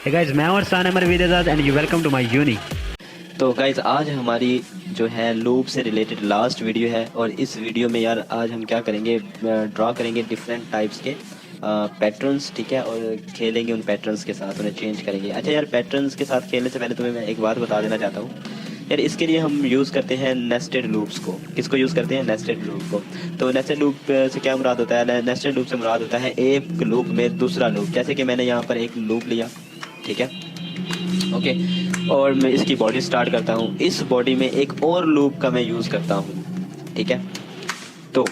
Hey guys, मैं और सान अमर विदेजाद and you welcome to my uni. तो गाइज आज हमारी जो है लूप से रिलेटेड लास्ट वीडियो है और इस वीडियो में यार आज हम क्या करेंगे, ड्रॉ करेंगे डिफरेंट टाइप्स के पैटर्न्स, ठीक है, और खेलेंगे उन पैटर्न्स के साथ, उन्हें चेंज करेंगे। अच्छा यार, पैटर्न्स के साथ खेलने से पहले तुम्हें मैं एक बात बता देना चाहता हूँ यार, इसके लिए हम यूज़ करते हैं नेस्टेड लूप्स को। किसको यूज़ करते हैं? नेस्टेड लूप को। तो नेस्टेड लूप से क्या मुराद होता है? नेस्टेड लूप से मुराद होता है एक लूप में दूसरा लूप। जैसे कि मैंने यहाँ पर एक लूप लिया, ठीक है, ओके, और मैं इसकी बॉडी स्टार्ट करता हूँ। इस बॉडी में एक और लूप का मैं यूज़ करता हूँ, ठीक है। तो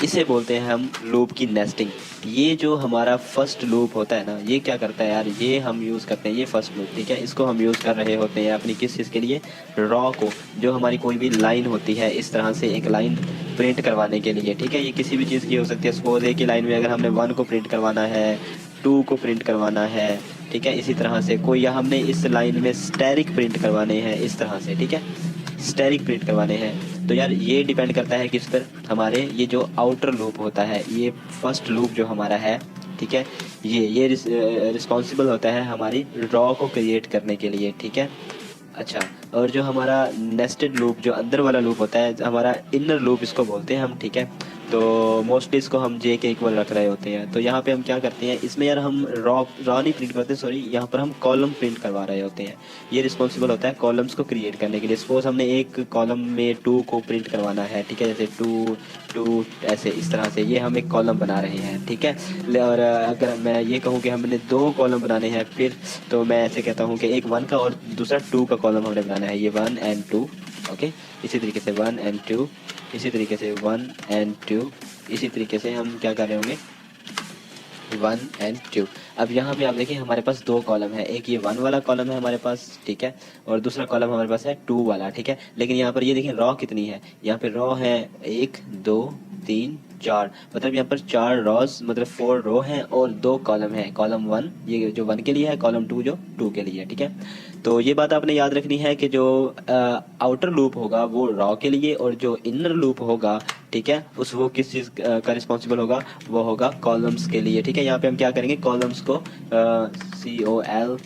इसे बोलते हैं हम लूप की नेस्टिंग। ये जो हमारा फर्स्ट लूप होता है ना, ये क्या करता है यार, ये हम यूज़ करते हैं, ये फर्स्ट लूप, ठीक है। इसको हम यूज़ कर रहे होते हैं अपनी किस चीज़ के लिए? रॉ को, जो हमारी कोई भी लाइन होती है, इस तरह से एक लाइन प्रिंट करवाने के लिए, ठीक है। ये किसी भी चीज़ की हो सकती है। सपोज एक ही लाइन में अगर हमने 1 को प्रिंट करवाना है, 2 को प्रिंट करवाना है, ठीक है, इसी तरह से कोई, या हमने इस लाइन में स्टैरिक प्रिंट करवाने हैं इस तरह से, ठीक है, स्टैरिक प्रिंट करवाने हैं। तो यार ये डिपेंड करता है किस पर? हमारे ये जो आउटर लूप होता है, ये फर्स्ट लूप जो हमारा है, ठीक है, ये रिस्पॉन्सिबल होता है हमारी रॉ को क्रिएट करने के लिए, ठीक है। अच्छा, और जो हमारा नेस्टेड लूप, जो अंदर वाला लूप होता है, हमारा इनर लूप इसको बोलते हैं हम, ठीक है। तो मोस्टली इसको हम जे के इक्वल रख रहे होते हैं। तो यहाँ पे हम क्या करते हैं, इसमें यार हम रॉ रॉ नहीं प्रिंट करते, सॉरी, यहाँ पर हम कॉलम प्रिंट करवा रहे होते हैं। ये रिस्पॉन्सिबल होता है कॉलम्स को क्रिएट करने के लिए। सपोज हमने एक कॉलम में 2 को प्रिंट करवाना है, ठीक है, जैसे 2 2 ऐसे इस तरह से, ये हम एक कॉलम बना रहे हैं, ठीक है। और अगर मैं ये कहूँ कि हमने 2 कॉलम बनाने हैं, फिर तो मैं ऐसे कहता हूँ कि एक 1 का और दूसरा 2 का कॉलम हमने बनाना है, ये 1 एंड 2, ओके। इसी तरीके से 1 एंड 2, इसी तरीके से 1 एंड 2, इसी तरीके से हम क्या कर रहे होंगे, 1 एंड 2। अब यहाँ पे आप देखिए हमारे पास 2 कॉलम है, एक ये 1 वाला कॉलम है हमारे पास, ठीक है, और दूसरा कॉलम हमारे पास है 2 वाला, ठीक है। लेकिन यहाँ पर ये देखिए रॉ कितनी है, यहाँ पे रॉ है 1 2 3 4, मतलब यहाँ पर 4 रॉज, मतलब 4 रो हैं और 2 कॉलम है। कॉलम 1 ये जो 1 के लिए है, कॉलम 2 जो 2 के लिए है, ठीक है। तो ये बात आपने याद रखनी है कि जो आउटर लूप होगा वो रॉ के लिए, और जो इनर लूप होगा, ठीक है, उस वो किस चीज़ का रिस्पॉन्सिबल होगा? वो होगा कॉलम्स के लिए, ठीक है। यहाँ पे हम क्या करेंगे, कॉलम्स को COLUMNS,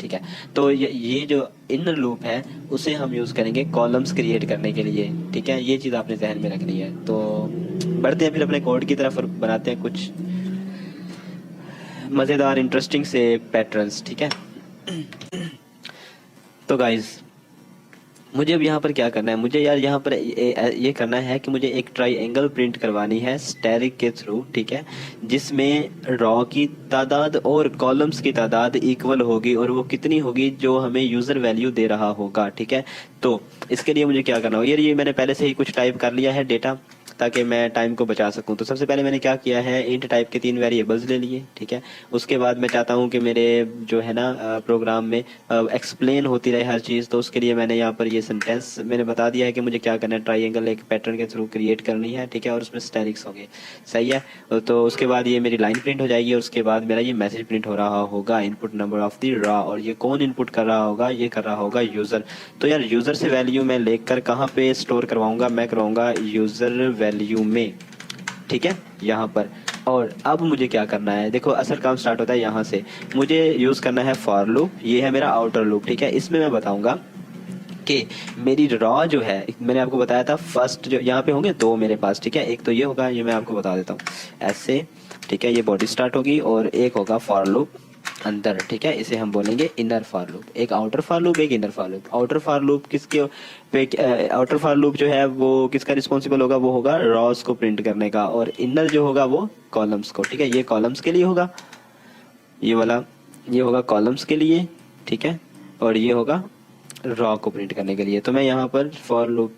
ठीक है। तो ये जो इनर लूप है उसे हम यूज़ करेंगे कॉलम्स क्रिएट करने के लिए, ठीक है। ये चीज़ आपने जहन में रखनी है। तो बढ़ते हैं फिर अपने कोड की तरफ और बनाते हैं कुछ मज़ेदार इंटरेस्टिंग से पैटर्न्स, ठीक है। तो गाइज मुझे अब यहाँ पर क्या करना है, मुझे यार यहाँ पर ये करना है कि मुझे एक ट्राइंगल प्रिंट करवानी है स्टैरिक के थ्रू, ठीक है, जिसमें रॉ की तादाद और कॉलम्स की तादाद इक्वल होगी, और वो कितनी होगी? जो हमें यूज़र वैल्यू दे रहा होगा, ठीक है। तो इसके लिए मुझे क्या करना होगा यार, ये मैंने पहले से ही कुछ टाइप कर लिया है डेटा, ताकि मैं टाइम को बचा सकूं। तो सबसे पहले मैंने क्या किया है, इंट टाइप के 3 वेरिएबल्स ले लिए, ठीक है। उसके बाद मैं चाहता हूं कि मेरे जो है ना प्रोग्राम में एक्सप्लेन होती रहे हर चीज़, तो उसके लिए मैंने यहाँ पर ये सेंटेंस मैंने बता दिया है कि मुझे क्या करना है, ट्राइंगल एक पैटर्न के थ्रू क्रिएट करनी है, ठीक है, और उसमें स्टैरिक्स होंगे, सही है। तो उसके बाद ये मेरी लाइन प्रिंट हो जाएगी, और उसके बाद मेरा ये मैसेज प्रिंट हो रहा होगा, input number of the raw. और ये कौन इनपुट कर रहा होगा? ये कर रहा होगा यूज़र। तो यार यूज़र से वैल्यू मैं लेकर कहाँ पे स्टोर करवाऊंगा? मैं करवाऊंगा यूज़र वैल्यू में, ठीक है, यहाँ पर। और अब मुझे क्या करना है, देखो असल काम स्टार्ट होता है यहाँ से। मुझे यूज़ करना है फॉर लूप, ये है मेरा आउटर लूप, ठीक है। इसमें मैं बताऊंगा कि मेरी रॉ जो है, मैंने आपको बताया था फर्स्ट जो यहाँ पे होंगे 2 मेरे पास, ठीक है। एक तो ये होगा, ये मैं आपको बता देता हूँ ऐसे, ठीक है, ये बॉडी स्टार्ट होगी, और एक होगा फॉर लूप अंदर, ठीक है, इसे हम बोलेंगे इनर फॉर लूप। एक आउटर फॉर लूप, एक inner for loop. Outer for loop किसके पे, आउटर फॉर लूप जो है वो किसका रिस्पॉन्सिबल होगा? वो होगा रॉस को प्रिंट करने का, और इनर जो होगा वो कॉलम्स को, ठीक है। ये कॉलम्स के लिए होगा, ये वाला, ये होगा कॉलम्स के लिए, ठीक है, और ये होगा रॉ को प्रिंट करने के लिए। तो मैं यहाँ पर फॉर लूप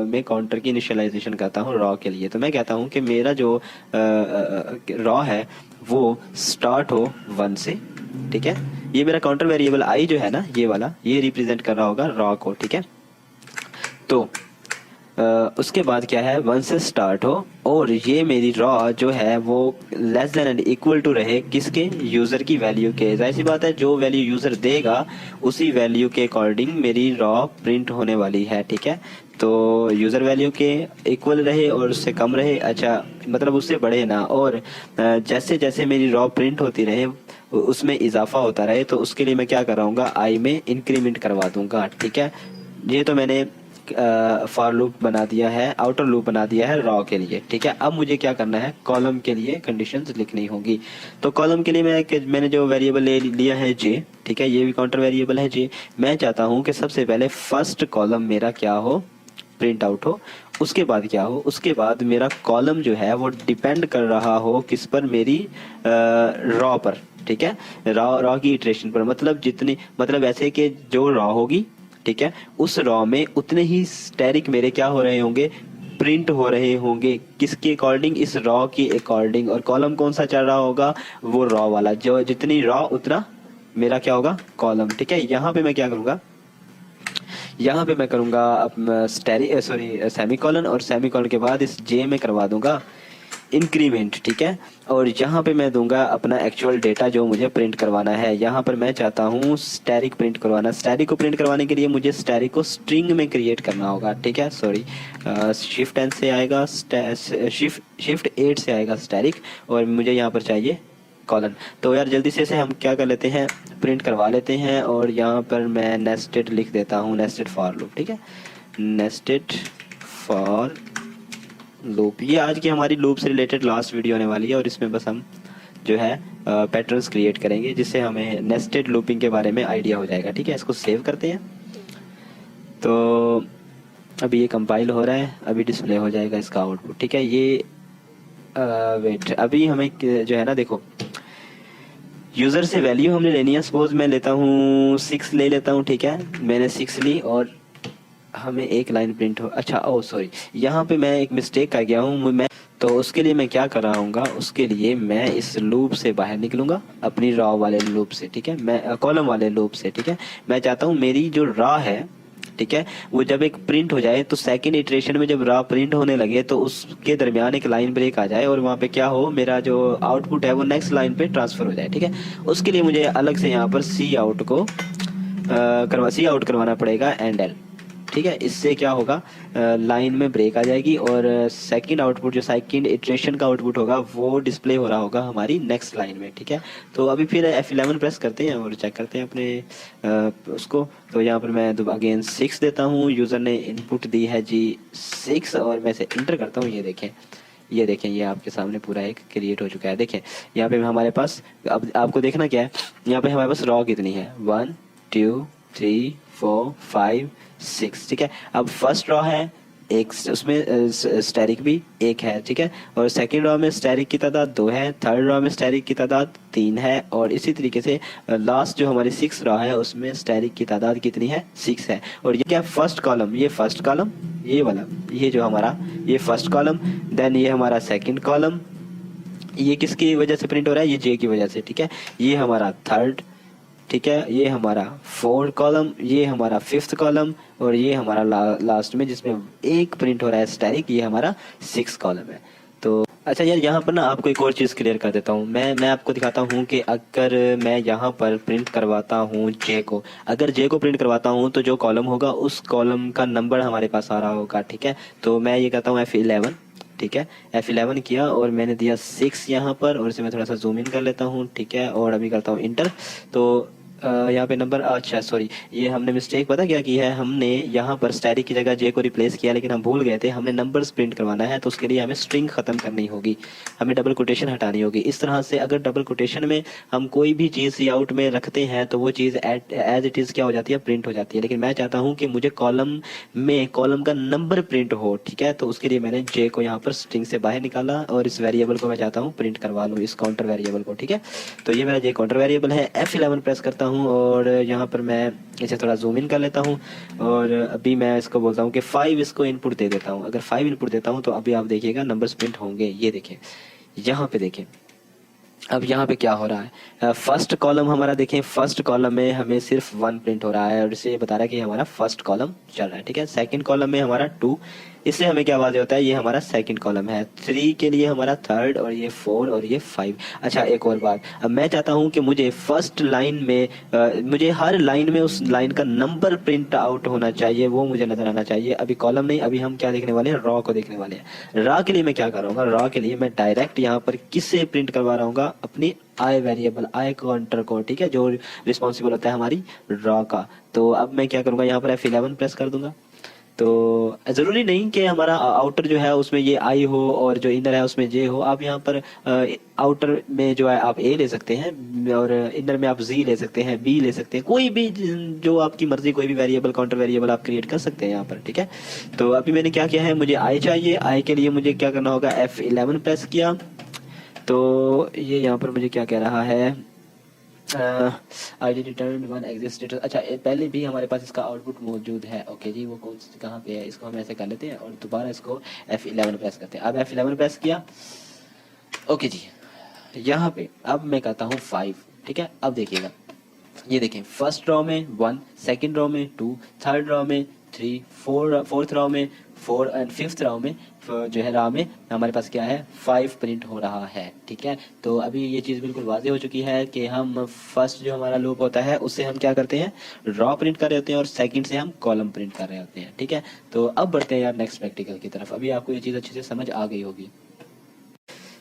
में काउंटर की इनिशियलाइजेशन करता हूँ रॉ के लिए। तो मैं कहता हूँ कि मेरा जो रॉ है वो स्टार्ट हो 1 से, ठीक है। ये मेरा काउंटर वेरिएबल आई जो है ना, ये वाला, ये रिप्रेजेंट कर रहा होगा रॉ को, ठीक है। तो उसके बाद क्या है, 1 से स्टार्ट हो और ये मेरी रॉ जो है वो less than and equal to रहे किसके, यूज़र की वैल्यू के। जाहिर सी बात है जो वैल्यू यूज़र देगा उसी वैल्यू के अकॉर्डिंग मेरी रॉ प्रिंट होने वाली है, ठीक है। तो यूज़र वैल्यू के इक्वल रहे और उससे कम रहे, अच्छा मतलब उससे बढ़े ना, और जैसे जैसे मेरी रॉ प्रिंट होती रहे उसमें इजाफा होता रहे, तो उसके लिए मैं क्या कराऊंगा, आई में इंक्रीमेंट करवा दूंगा, ठीक है। ये तो मैंने फॉर लूप बना दिया है, आउटर लूप बना दिया है रॉ के लिए, ठीक है। अब मुझे क्या करना है, कॉलम के लिए कंडीशंस लिखनी होगी। तो कॉलम के लिए मैंने जो वेरिएबल लिया है जे, ठीक है, ये भी काउंटर वेरिएबल है जे। मैं चाहता हूँ कि सबसे पहले फर्स्ट कॉलम मेरा क्या हो, प्रिंट आउट हो। उसके बाद क्या हो, उसके बाद मेरा कॉलम जो है वो डिपेंड कर रहा हो किस पर, मेरी रॉ पर, ठीक है, रॉ की इटरेशन पर। मतलब जितनी, मतलब ऐसे कि जो रॉ होगी, ठीक है, उस रॉ में उतने ही स्टैरिक मेरे क्या हो रहे होंगे, प्रिंट हो रहे होंगे, किसके अकॉर्डिंग, इस रॉ के अकॉर्डिंग। और कॉलम कौन सा चल रहा होगा, वो रॉ वाला, जो जितनी रॉ उतना मेरा क्या होगा, कॉलम, ठीक है। यहाँ पे मैं क्या करूंगा, यहाँ पे मैं करूंगा सेमीकोलन, और सेमीकोलन के बाद इस जे में करवा दूंगा इंक्रीमेंट, ठीक है। और यहाँ पे मैं दूंगा अपना एक्चुअल डेटा जो मुझे प्रिंट करवाना है। यहाँ पर मैं चाहता हूँ स्टैरिक प्रिंट करवाना। स्टैरिक को प्रिंट करवाने के लिए मुझे स्टैरिक को स्ट्रिंग में क्रिएट करना होगा, ठीक है। सॉरी, शिफ्ट एन से आएगा, शिफ्ट 8 से आएगा स्टैरिक, और मुझे यहाँ पर चाहिए कॉलन। तो यार जल्दी से इसे हम क्या कर लेते हैं, प्रिंट करवा लेते हैं। और यहाँ पर मैं नेस्टेड लिख देता हूँ, नेस्टेड फॉर लूप, ठीक है, नेस्टेड फॉर लूप। ये आज की हमारी लूप से रिलेटेड लास्ट वीडियो होने वाली है, और इसमें बस हम जो है पैटर्न्स क्रिएट करेंगे जिससे हमें नेस्टेड लूपिंग के बारे में आइडिया हो जाएगा, ठीक है। इसको सेव करते हैं। तो अभी ये कंपाइल हो रहा है, अभी डिस्प्ले हो जाएगा इसका आउटपुट, ठीक है। ये वेट, अभी हमें जो है ना, देखो यूज़र से वैल्यू हमने लेनी है। सपोज मैं लेता हूँ 6 ले लेता हूँ, ठीक है, मैंने 6 ली और हमें एक लाइन प्रिंट हो, अच्छा ओ सॉरी, यहाँ पे मैं एक मिस्टेक कर गया हूँ मैं। तो उसके लिए मैं क्या कराऊंगा, उसके लिए मैं इस लूप से बाहर निकलूंगा, अपनी रॉ वाले लूप से, ठीक है, मैं कॉलम वाले लूप से, ठीक है। मैं चाहता हूँ मेरी जो रॉ है, ठीक है, वो जब एक प्रिंट हो जाए तो सेकंड इटरेशन में जब रॉ प्रिंट होने लगे तो उसके दरमियान एक लाइन ब्रेक आ जाए, और वहाँ पे क्या हो, मेरा जो आउटपुट है वो नेक्स्ट लाइन पे ट्रांसफर हो जाए, ठीक है। उसके लिए मुझे अलग से यहाँ पर सी आउट करवाना पड़ेगा एंड एल, ठीक है। इससे क्या होगा, लाइन में ब्रेक आ जाएगी, और सेकंड आउटपुट जो सेकंड इटरेशन का आउटपुट होगा वो डिस्प्ले हो रहा होगा हमारी नेक्स्ट लाइन में, ठीक है। तो अभी फिर F11 प्रेस करते हैं और चेक करते हैं अपने उसको। तो यहाँ पर मैं अगेन 6 देता हूँ, यूज़र ने इनपुट दी है जी 6, और मैं इसे इंटर करता हूँ। ये देखें ये आपके सामने पूरा एक क्रिएट हो चुका है। देखें यहाँ पे हमारे पास, अब आपको देखना क्या है, यहाँ पे हमारे पास रॉ कितनी है, 1 2 3 4 5 6, ठीक है। अब फर्स्ट रॉ है एक, उसमें स्टैरिक भी एक है, ठीक है। और सेकंड रॉ में स्टैरिक की तादाद 2 है, थर्ड रॉ में स्टैरिक की तादाद 3 है, और इसी तरीके से लास्ट जो हमारी 6 रॉ है उसमें स्टैरिक की तादाद कितनी है, 6 है। और ये क्या, फर्स्ट कॉलम, ये फर्स्ट कॉलम, ये वाला, ये जो हमारा, ये फर्स्ट कॉलम, देन ये हमारा सेकंड कॉलम, ये किसकी वजह से प्रिंट हो रहा है, ये जे की वजह से, ठीक है। ये हमारा थर्ड, ठीक है, ये हमारा 4 कॉलम, ये हमारा 5th कॉलम, और ये हमारा लास्ट में जिसमें एक प्रिंट हो रहा है स्टैरिक, ये हमारा 6 कॉलम है। तो अच्छा यार, यहाँ पर ना आपको एक और चीज़ क्लियर कर देता हूँ। मैं आपको दिखाता हूँ कि अगर मैं यहाँ पर प्रिंट करवाता हूँ जे को, अगर जे को प्रिंट करवाता हूँ तो जो कॉलम होगा उस कॉलम का नंबर हमारे पास आ रहा होगा, ठीक है। तो मैं ये कहता हूँ F11, ठीक है, F11 किया और मैंने दिया 6 यहाँ पर, और इसे मैं थोड़ा सा जूम इन कर लेता हूँ, ठीक है, और अभी करता हूँ इंटर। तो यहाँ पे नंबर, अच्छा सॉरी, ये हमने मिस्टेक पता क्या की है, हमने यहाँ पर स्टैरिक की जगह जे को रिप्लेस किया, लेकिन हम भूल गए थे, हमने नंबर्स प्रिंट करवाना है, तो उसके लिए हमें स्ट्रिंग खत्म करनी होगी, हमें डबल कोटेशन हटानी होगी। इस तरह से अगर डबल कोटेशन में हम कोई भी चीज़ सी आउट में रखते हैं तो वो चीज़ एज इट इज़ क्या हो जाती है, प्रिंट हो जाती है। लेकिन मैं चाहता हूँ कि मुझे कॉलम में कॉलम का नंबर प्रिंट हो, ठीक है। तो उसके लिए मैंने जे को यहाँ पर स्ट्रिंग से बाहर निकाला, और इस वेरिएबल को मैं चाहता हूँ प्रिंट करवा लूँ, इस काउंटर वेरिएबल को, ठीक है। तो ये मेरा जे काउंटर वेरिएबल है। F11 प्रेस करता हूँ, और यहाँ पर मैं इसे थोड़ा जूम इन कर लेता हूँ, और अभी मैं इसको बोलता हूँ कि 5 इसको इनपुट दे देता हूँ। अगर 5 इनपुट देता हूँ तो अभी आप देखिएगा नंबर्स प्रिंट होंगे। ये देखें, यहाँ पे देखें, अब यहाँ पे क्या हो रहा है, फर्स्ट कॉलम हमारा देखें, फर्स्ट कॉलम में हमें सिर्फ 1 प्रिंट हो रहा है, और इसे बता रहा है कि हमारा फर्स्ट कॉलम चल रहा है, ठीक है। सेकंड कॉलम में हमारा 2, इससे हमें क्या वाज़ेह होता है, ये हमारा सेकंड कॉलम है, 3 के लिए हमारा थर्ड, और ये 4 और ये 5। अच्छा एक और बात, अब मैं चाहता हूँ कि मुझे फर्स्ट लाइन में मुझे हर लाइन में उस लाइन का नंबर प्रिंट आउट होना चाहिए, वो मुझे नजर आना चाहिए। अभी कॉलम नहीं, अभी हम क्या देखने वाले हैं, रॉ को देखने वाले हैं। रॉ के लिए मैं क्या करूँगा, रॉ के लिए मैं डायरेक्ट यहाँ पर किससे प्रिंट करवा रहा हूँ, अपनी आई वेरिएबल, आई काउंटर को, ठीक है, जो रिस्पॉन्सिबल होता है हमारी रॉ का। तो अब मैं क्या करूँगा, यहाँ पर F11 प्रेस कर दूंगा। तो जरूरी नहीं कि हमारा आउटर जो है उसमें ये आई हो और जो इनर है उसमें जे हो। आप यहाँ पर आउटर में जो है आप ए ले सकते हैं और इनर में आप जी ले सकते हैं, बी ले सकते हैं, कोई भी जो आपकी मर्जी, कोई भी वेरिएबल, काउंटर वेरिएबल आप क्रिएट कर सकते हैं यहाँ पर, ठीक है। तो अभी मैंने क्या किया है, मुझे आई चाहिए, आई के लिए मुझे क्या करना होगा, F11 प्रेस किया। तो ये यहाँ पर मुझे क्या कह रहा है, आई डिटर्मिन वन एग्जिस्ट स्टेटस। अच्छा पहले भी हमारे पास इसका आउटपुट मौजूद है, ओके जी, वो कौन कहाँ पे है, इसको हम ऐसे कर लेते हैं और दोबारा इसको F11 प्रेस करते हैं। अब F11 प्रेस किया, ओके जी, यहाँ पे अब मैं कहता हूँ 5, ठीक है। अब देखिएगा, ये देखें, फर्स्ट रो में 1, सेकंड रो में 2, थर्ड रो में 3, फोर्थ रो में 4 एंड फिफ्थ रो में जो है रा में हमारे पास क्या है, 5 प्रिंट हो रहा है, ठीक है। तो अभी ये चीज़ बिल्कुल वाज़ेह हो चुकी है कि हम फर्स्ट जो हमारा लूप होता है उससे हम क्या करते हैं, रॉ प्रिंट कर रहे होते हैं, और सेकंड से हम कॉलम प्रिंट कर रहे होते हैं, ठीक है। तो अब बढ़ते हैं यार नेक्स्ट प्रैक्टिकल की तरफ। अभी आपको ये चीज़ अच्छे से समझ आ गई होगी।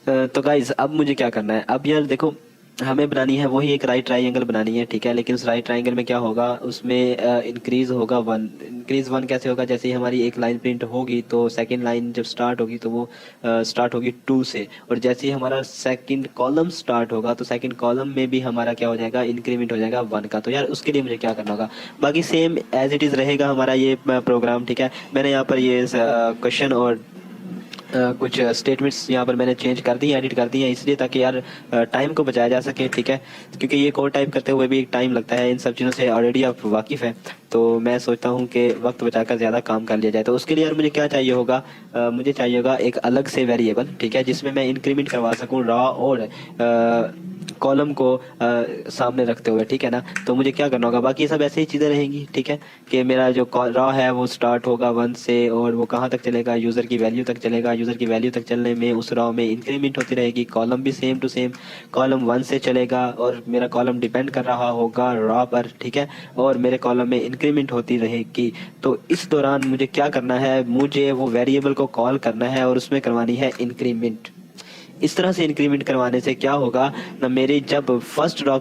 तो गाइज अब मुझे क्या करना है, अब यार देखो, हमें बनानी है वही एक राइट ट्राइंगल बनानी है, ठीक है। लेकिन उस राइट ट्राइंगल में क्या होगा, उसमें इंक्रीज होगा 1। इंक्रीज 1 कैसे होगा, जैसे ही हमारी एक लाइन प्रिंट होगी तो सेकंड लाइन जब स्टार्ट होगी तो वो स्टार्ट होगी 2 से, और जैसे ही हमारा सेकंड कॉलम स्टार्ट होगा तो सेकंड कॉलम में भी हमारा क्या हो जाएगा, इंक्रीमेंट हो जाएगा 1 का। तो यार उसके लिए मुझे क्या करना होगा, बाकी सेम एज इट इज़ रहेगा हमारा ये प्रोग्राम, ठीक है। मैंने यहाँ पर ये क्वेश्चन और कुछ स्टेटमेंट्स यहाँ पर मैंने चेंज कर दी हैं, एडिट कर दी हैं, इसलिए ताकि यार टाइम को बचाया जा सके, ठीक है। क्योंकि ये कोड टाइप करते हुए भी एक टाइम लगता है, इन सब चीज़ों से ऑलरेडी आप वाकिफ़ हैं। तो मैं सोचता हूँ कि वक्त बचाकर ज़्यादा काम कर लिया जाए। तो उसके लिए यार मुझे क्या चाहिए होगा, मुझे चाहिए होगा एक अलग से वेरिएबल, ठीक है, जिसमें मैं इंक्रीमेंट करवा सकूँ रॉ और कॉलम को सामने रखते हुए, ठीक है ना। तो मुझे क्या करना होगा, बाकी सब ऐसे ही चीज़ें रहेंगी, ठीक है, कि मेरा जो रॉ है वो स्टार्ट होगा 1 से और वो कहाँ तक चलेगा, यूज़र की वैल्यू तक चलेगा। यूज़र की वैल्यू तक चलने में उस रॉ में इंक्रीमेंट होती रहेगी। कॉलम भी सेम टू सेम कॉलम 1 से चलेगा और मेरा कॉलम डिपेंड कर रहा होगा रॉ पर, ठीक है, और मेरे कॉलम में इंक्रीमेंट होती रहेगी। तो इस दौरान मुझे क्या करना है, मुझे वो वेरिएबल को कॉल करना है और उसमें करवानी है इंक्रीमेंट। इस तरह से इंक्रीमेंट करवाने से क्या होगा ना, मेरी जब फर्स्ट रॉ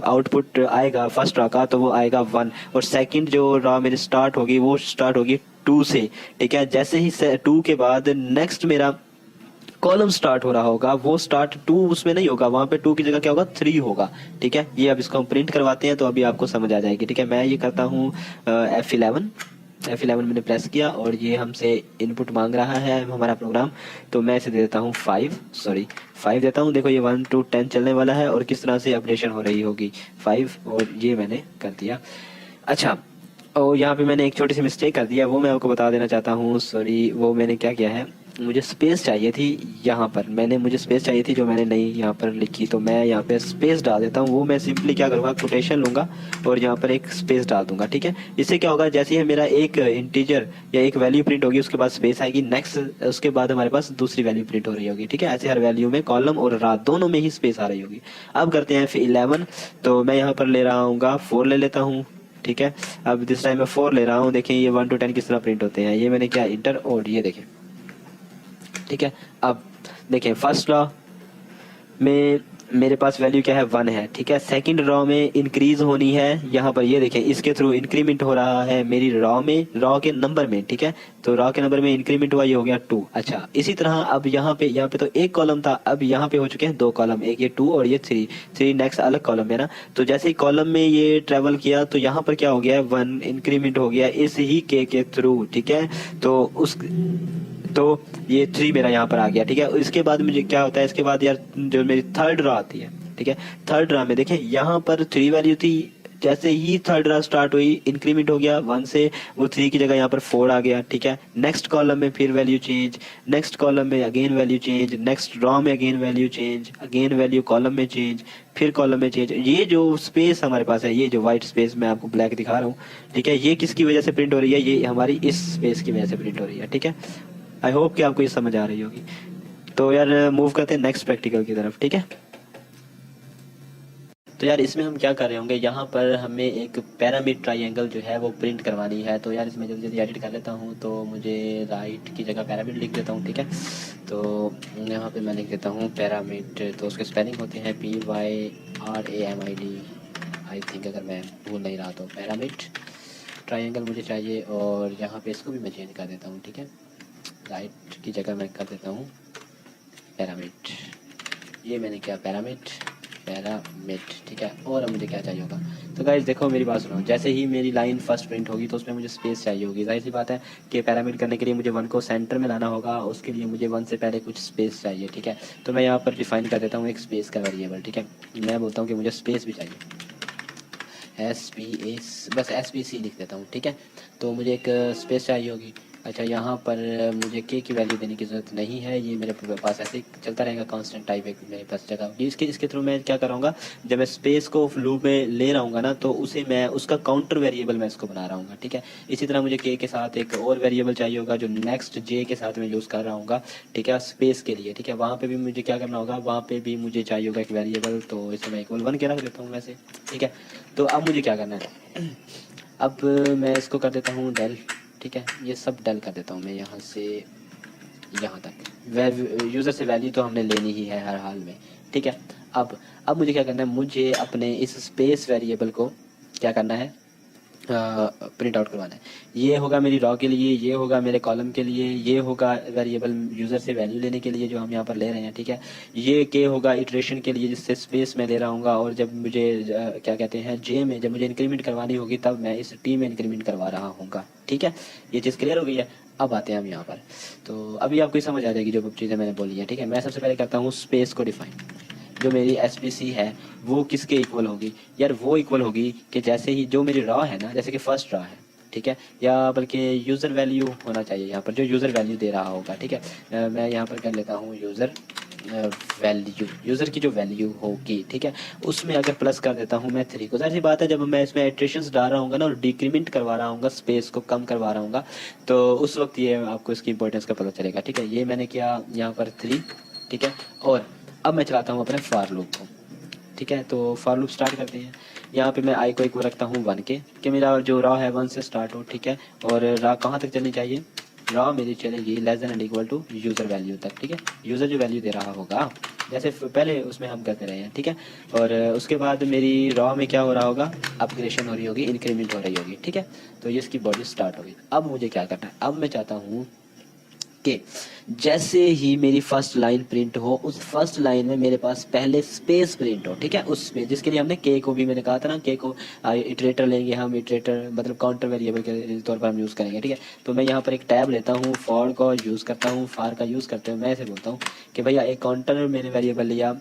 आउटपुट आएगा फर्स्ट रॉ का तो वो आएगा 1, और सेकंड जो रॉ मेरी स्टार्ट होगी वो स्टार्ट होगी 2 से, ठीक है। जैसे ही 2 के बाद नेक्स्ट मेरा कॉलम स्टार्ट हो रहा होगा, वो स्टार्ट 2 उसमें नहीं होगा, वहां पे 2 की जगह क्या होगा, 3 होगा, ठीक है। ये अब इसको हम प्रिंट करवाते हैं तो अभी आपको समझ आ जाएगी, ठीक है। मैं ये करता हूँ F11 मैंने प्रेस किया और ये हमसे इनपुट मांग रहा है हमारा प्रोग्राम। तो मैं इसे दे देता हूँ 5 देता हूँ। देखो ये 1 to 10 चलने वाला है और किस तरह से अपडेशन हो रही होगी 5, और ये मैंने कर दिया। अच्छा, और यहाँ पे मैंने एक छोटी सी मिस्टेक कर दिया, वो मैं आपको बता देना चाहता हूँ। सॉरी, वो मैंने क्या किया है, मुझे स्पेस चाहिए थी यहाँ पर, मुझे स्पेस चाहिए थी जो मैंने नहीं यहाँ पर लिखी, तो मैं यहाँ पे स्पेस डाल देता हूँ। वो मैं सिंपली क्या करूँगा, कोटेशन लूँगा और यहाँ पर एक स्पेस डाल दूंगा, ठीक है। इससे क्या होगा, जैसे ही मेरा एक इंटीजर या एक वैल्यू प्रिंट होगी उसके बाद स्पेस आएगी, नेक्स्ट उसके बाद हमारे पास दूसरी वैल्यू प्रिंट हो रही होगी, ठीक है। ऐसे हर वैल्यू में कॉलम और रा दोनों में ही स्पेस आ रही होगी। अब करते हैं F11, तो मैं यहाँ पर ले रहा हूँ 4 ले लेता हूँ, ठीक है। अब दिस टाइम मैं 4 ले रहा हूँ। देखें ये 1 to 10 किस तरह प्रिंट होते हैं, ये मैंने क्या इंटर, और ये देखें, ठीक है। अब देखें फर्स्ट रॉ में मेरे पास वैल्यू क्या है, 1 है, ठीक है। सेकंड रॉ में इंक्रीज होनी है, यहाँ पर ये देखें इसके थ्रू इंक्रीमेंट हो रहा है मेरी रॉ में, रॉ के नंबर में, ठीक है। तो रॉ के नंबर में इंक्रीमेंट हुआ, ये हो गया 2। अच्छा, इसी तरह अब यहाँ पे तो एक कॉलम था, अब यहाँ पे हो चुके हैं 2 कॉलम, एक ये 2 और ये 3 नेक्स्ट अलग कॉलम है ना। तो जैसे ही कॉलम में ये ट्रेवल किया तो यहाँ पर क्या हो गया है, 1 इंक्रीमेंट हो गया इस ही के थ्रू, ठीक है। तो ये 3 मेरा यहाँ पर आ गया, ठीक है। इसके बाद मुझे क्या होता है, इसके बाद यार जो मेरी थर्ड रॉ आती है, ठीक है। थर्ड रॉ में देखें यहाँ पर 3 वैल्यू थी, जैसे ही थर्ड रो स्टार्ट हुई इंक्रीमेंट हो गया 1 से, वो 3 की जगह यहाँ पर 4 आ गया, ठीक है। नेक्स्ट कॉलम में फिर वैल्यू चेंज, नेक्स्ट कॉलम में again value change, next row में again value change, again value column में चेंज, फिर कॉलम में चेंज। ये जो स्पेस हमारे पास है, ये जो व्हाइट स्पेस मैं आपको ब्लैक दिखा रहा हूँ, ठीक है, ये किसकी वजह से प्रिंट हो रही है, ये हमारी इस स्पेस की वजह से प्रिंट हो रही है, ठीक है। आई होप कि आपको ये समझ आ रही होगी। तो यार मूव करते हैं नेक्स्ट प्रैक्टिकल की तरफ, ठीक है। तो यार इसमें हम क्या कर रहे होंगे, यहाँ पर हमें एक पैरामिड ट्राइंगल जो है वो प्रिंट करवानी है। तो यार इसमें जल्दी जल्दी एडिट कर लेता हूँ। तो मुझे राइट की जगह पैरामिड लिख देता हूँ, ठीक है। तो यहाँ पे मैं लिख देता हूँ पैरामिड। तो उसके स्पेलिंग होते हैं PYRAMID, आई थिंक, अगर मैं भूल नहीं रहा तो। पैरामिड ट्राइंगल मुझे चाहिए, और यहाँ पे इसको भी मैं चेंज कर देता हूँ, ठीक है। राइट की जगह मैं कर देता हूँ पैरामिड। ये मैंने किया पैरामिड, ठीक है। और अब मुझे क्या चाहिए होगा, तो गाइस देखो मेरी बात सुनो। जैसे ही मेरी लाइन फर्स्ट प्रिंट होगी तो उसमें मुझे स्पेस चाहिए होगी। जाहिर सी बात है कि पैरामिड करने के लिए मुझे 1 को सेंटर में लाना होगा, उसके लिए मुझे 1 से पहले कुछ स्पेस चाहिए, ठीक है। तो मैं यहाँ पर डिफाइन कर देता हूँ एक स्पेस का वेरिएबल, ठीक है। मैं बोलता हूँ कि मुझे स्पेस भी चाहिए, बस SPC लिख देता हूँ, ठीक है। तो मुझे एक स्पेस चाहिए होगी। अच्छा, यहाँ पर मुझे के की वैल्यू देने की ज़रूरत नहीं है, ये मेरे पास ऐसे ही चलता रहेगा, कांस्टेंट टाइप एक मेरे पास जगह। इसके थ्रू मैं क्या कराऊंगा, जब मैं स्पेस को लूप में ले रहा हूँ ना, तो उसे मैं उसका काउंटर वेरिएबल मैं इसको बना रहा हूँ, ठीक है। इसी तरह मुझे के साथ एक और वेरिएबल चाहिए होगा जो नेक्स्ट जे के साथ मैं यूज़ कर रहा हूँ, ठीक है, स्पेस के लिए, ठीक है। वहाँ पर भी मुझे क्या करना होगा, वहाँ पर भी मुझे चाहिए होगा एक वेरिएबल। तो इसे मैं इक्वल 1 के रख देता हूँ वैसे, ठीक है। तो अब मुझे क्या करना है, अब मैं इसको कर देता हूँ डेल, ठीक है। ये सब डेल कर देता हूँ मैं यहाँ से यहाँ तक। यूज़र से वैल्यू तो हमने लेनी ही है हर हाल में, ठीक है। अब मुझे क्या करना है, मुझे अपने इस स्पेस वेरिएबल को क्या करना है, प्रिंट आउट करवाना है। ये होगा मेरी रॉ के लिए, ये होगा मेरे कॉलम के लिए, ये होगा वेरिएबल यूज़र से वैल्यू लेने के लिए जो हम यहाँ पर ले रहे हैं, ठीक है। ये के होगा इटरेशन के लिए जिससे स्पेस में ले रहा हूँ, और जब मुझे क्या कहते हैं जे में जब मुझे इंक्रीमेंट करवानी होगी तब मैं इस टी में इंक्रीमेंट करवा रहा हूँ, ठीक है। ये चीज़ क्लियर हो गई है। अब आते हैं हम यहाँ पर। तो अभी आपको समझ आ जाएगी जो चीज़ें मैंने बोली है, ठीक है। मैं सबसे पहले करता हूँ स्पेस को डिफाइन। जो मेरी SPC है वो किसके इक्वल होगी, यार वो इक्वल होगी कि जैसे ही जो मेरी रॉ है ना, जैसे कि फर्स्ट रॉ है, ठीक है, या बल्कि यूज़र वैल्यू होना चाहिए यहाँ पर, जो यूज़र वैल्यू दे रहा होगा, ठीक है। मैं यहाँ पर कर लेता हूँ यूज़र वैल्यू, यूज़र की जो वैल्यू होगी, ठीक है, उसमें अगर प्लस कर देता हूँ मैं 3 को। जाहिर सी बात है जब मैं इसमें इटरेशंस डाल रहा हूँ ना और डिक्रीमेंट करवा रहा हूँ, स्पेस को कम करवा रहा हूँ, तो उस वक्त ये आपको इसकी इंपॉर्टेंस का पता चलेगा, ठीक है। ये मैंने किया यहाँ पर 3, ठीक है। और अब मैं चलाता हूँ अपने फॉर लूप को, ठीक है। तो फॉर लूप स्टार्ट करते हैं। यहाँ पे मैं आई को इक्वल रखता हूँ 1 के, कि मेरा जो रॉ है 1 से स्टार्ट हो, ठीक है। और रॉ कहाँ तक चलनी चाहिए, रॉ मेरी चलेगी less than and equal to user value तक, ठीक है। यूज़र जो वैल्यू दे रहा होगा जैसे पहले उसमें हम करते रहे हैं, ठीक है। और उसके बाद मेरी रॉ में क्या हो रहा होगा, अपग्रेडेशन हो रही होगी, इंक्रीमेंट हो रही होगी, ठीक है। तो ये इसकी बॉडी स्टार्ट होगी। अब मुझे क्या करना है, अब मैं चाहता हूँ कि जैसे ही मेरी फर्स्ट लाइन प्रिंट हो, उस फर्स्ट लाइन में मेरे पास पहले स्पेस प्रिंट हो, ठीक है। उसमें जिसके लिए हमने के को भी मैंने कहा था ना, के को इटरेटर लेंगे हम, इटरेटर मतलब काउंटर वेरिएबल के तौर पर हम यूज़ करेंगे, ठीक है। तो मैं यहाँ पर एक टैब लेता हूँ, फॉर का यूज़ करता हूँ, फार का यूज़ करते हुए मैं ऐसे बोलता हूँ कि भैया एक काउंटर मैंने वेरिएबल लिया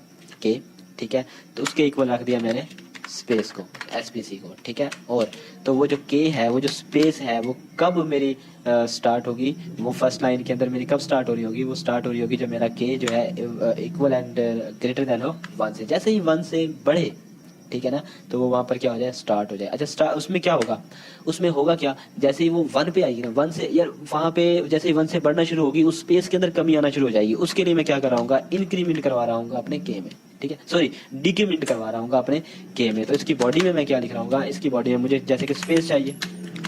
के, ठीक है, तो उसके इक्वल रख दिया मैंने स्पेस को, SPC को, ठीक है। और तो वो जो के है, वो जो स्पेस है, वो कब मेरी स्टार्ट होगी, वो फर्स्ट लाइन के अंदर मेरी कब स्टार्ट हो रही होगी, वो स्टार्ट हो रही होगी जब मेरा के जो है इक्वल एंड ग्रेटर देन हो 1 से। जैसे ही 1 से बढ़े, ठीक है ना, तो वो वहाँ पर क्या हो जाए, स्टार्ट हो जाए। अच्छा, उसमें क्या होगा, उसमें होगा क्या, जैसे ही वो 1 पे आएगी ना, 1 से यार वहाँ पे जैसे ही 1 से बढ़ना शुरू होगी, उस स्पेस के अंदर कमी आना शुरू हो जाएगी। उसके लिए मैं क्या कराऊंगा, इंक्रीमेंट करवा रहा हूँ अपने के में, ठीक है, सॉरी डिक्रीमेंट करवा रहा हूँ अपने के में। तो इसकी बॉडी में मैं क्या लिख रहा हूँ, इसकी बॉडी में मुझे जैसे कि स्पेस चाहिए,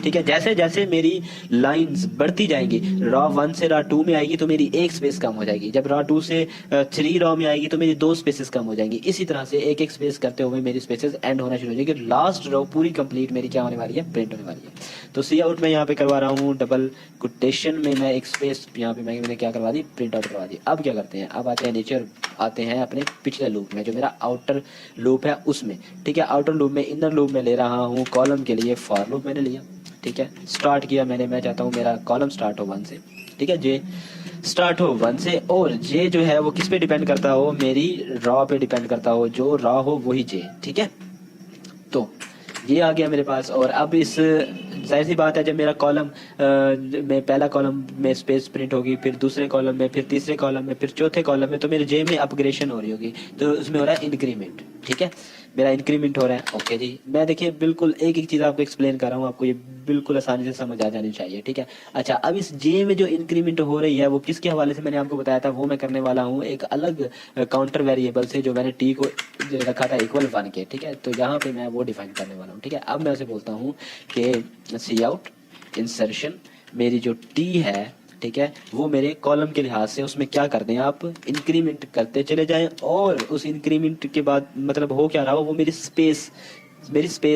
ठीक है। जैसे जैसे मेरी लाइंस बढ़ती जाएंगी, रॉ 1 से रॉ 2 में आएगी तो मेरी एक स्पेस कम हो जाएगी, जब रॉ 2 से 3 रॉ में आएगी तो मेरी 2 स्पेसेस कम हो जाएंगी। इसी तरह से एक एक स्पेस करते हुए मेरी स्पेसेस एंड होना शुरू हो जाएगी। लास्ट रॉ पूरी कंप्लीट मेरी क्या होने वाली है, प्रिंट होने वाली है। तो सी आउट मैं यहाँ पे करवा रहा हूँ, डबल कोटेशन में मैं एक स्पेस यहाँ पे मैंने क्या करवा दी, प्रिंट आउट करवा दी। अब क्या करते हैं, अब आते हैं नीचे, आते हैं अपने पिछले लूप में, जो मेरा आउटर लूप है उसमें, ठीक है। आउटर लूप में, इनर लूप में ले रहा हूँ कॉलम के लिए फॉर लूप मैंने लिया, ठीक है। स्टार्ट किया मैंने, मैं चाहता हूँ मेरा कॉलम स्टार्ट हो 1 से, ठीक है, जे स्टार्ट हो 1 से। और जे जो है वो किस पे डिपेंड करता हो, मेरी रॉ पे डिपेंड करता हो, जो रॉ हो वही जे, ठीक है। तो ये आ गया मेरे पास। और अब इस जाहिर सी बात है, जब मेरा कॉलम में पहला कॉलम में स्पेस प्रिंट होगी, फिर दूसरे कॉलम में, फिर तीसरे कॉलम में, फिर चौथे कॉलम में, तो मेरे जे में अपग्रेडेशन हो रही होगी, तो उसमें हो रहा है इंक्रीमेंट। ठीक है, मेरा इंक्रीमेंट हो रहा है। ओके जी, मैं देखिए बिल्कुल एक एक चीज़ आपको एक्सप्लेन कर रहा हूँ, आपको ये बिल्कुल आसानी से समझ आ जानी चाहिए। ठीक है, अच्छा, अब इस जे में जो इंक्रीमेंट हो रही है वो किसके हवाले से मैंने आपको बताया था, वो मैं करने वाला हूँ एक अलग काउंटर वेरिएबल से, जो मैंने टी को रखा था इक्वल 1 के। ठीक है, तो यहाँ पे मैं वो डिफाइन करने वाला हूँ। ठीक है, अब मैं उसे बोलता हूँ कि सी आउट इंसर्शन, मेरी जो टी है, ठीक है, वो मेरे कॉलम के लिहाज से उसमें क्या कर दें आप, इंक्रीमेंट करते चले जाएं। और उस इंक्रीमेंट के बाद मतलब हो क्या रहा हो, वो मेरी स्पेस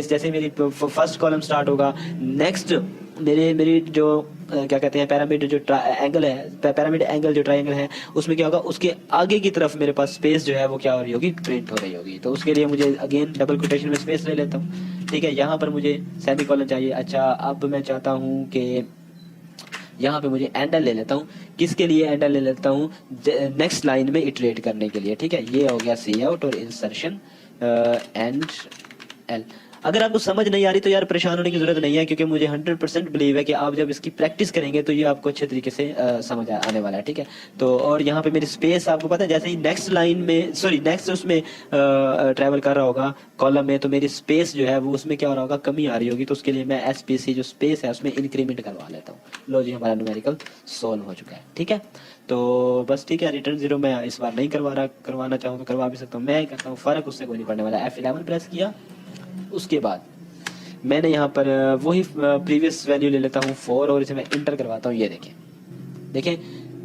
जैसे मेरी फर्स्ट कॉलम स्टार्ट होगा, नेक्स्ट मेरी जो क्या कहते हैं पैरामिड जो एंगल है, पैरामिड एंगल जो ट्रायंगल है, उसमें क्या होगा, उसके आगे की तरफ मेरे पास स्पेस जो है वो क्या हो रही होगी, प्रिंट हो रही होगी। तो उसके लिए मुझे अगेन डबल कोटेशन में स्पेस ले लेता हूँ। ठीक है, यहाँ पर मुझे सेमीकोलन चाहिए। अच्छा, अब मैं चाहता हूँ कि यहाँ पे मुझे एंडल ले लेता हूँ। किसके लिए एंडल ले लेता हूँ, नेक्स्ट लाइन में इटरेट करने के लिए। ठीक है, ये हो गया सी आउट और इंसर्शन एंड एल। अगर आपको समझ नहीं आ रही तो यार परेशान होने की जरूरत नहीं है, क्योंकि मुझे 100% बिलीव है कि आप जब इसकी प्रैक्टिस करेंगे तो ये आपको अच्छे तरीके से समझ आने वाला है। ठीक है, तो और यहाँ पे मेरी स्पेस आपको पता है, जैसे ही नेक्स्ट लाइन में सॉरी नेक्स्ट उसमें ट्रैवल कर रहा होगा कॉलम में, तो मेरी स्पेस जो है वो उसमें क्या हो रहा होगा, कमी आ रही होगी। तो उसके लिए मैं एस पी सी जो स्पेस है उसमें इंक्रीमेंट करवा लेता हूँ। लो जी, हमारा न्यूमेरिकल सोल्व हो चुका है। ठीक है, तो बस ठीक है, रिटर्न जीरो मैं इस बार नहीं करवाना चाहूँ तो करवा भी सकता हूँ। मैं करता हूँ, फर्क उससे कोई नहीं पड़ने वाला। F11 प्रेस किया, उसके बाद मैंने यहाँ पर वही प्रीवियस वैल्यू ले लेता हूँ 4, और इसे मैं इंटर करवाता हूँ। ये देखें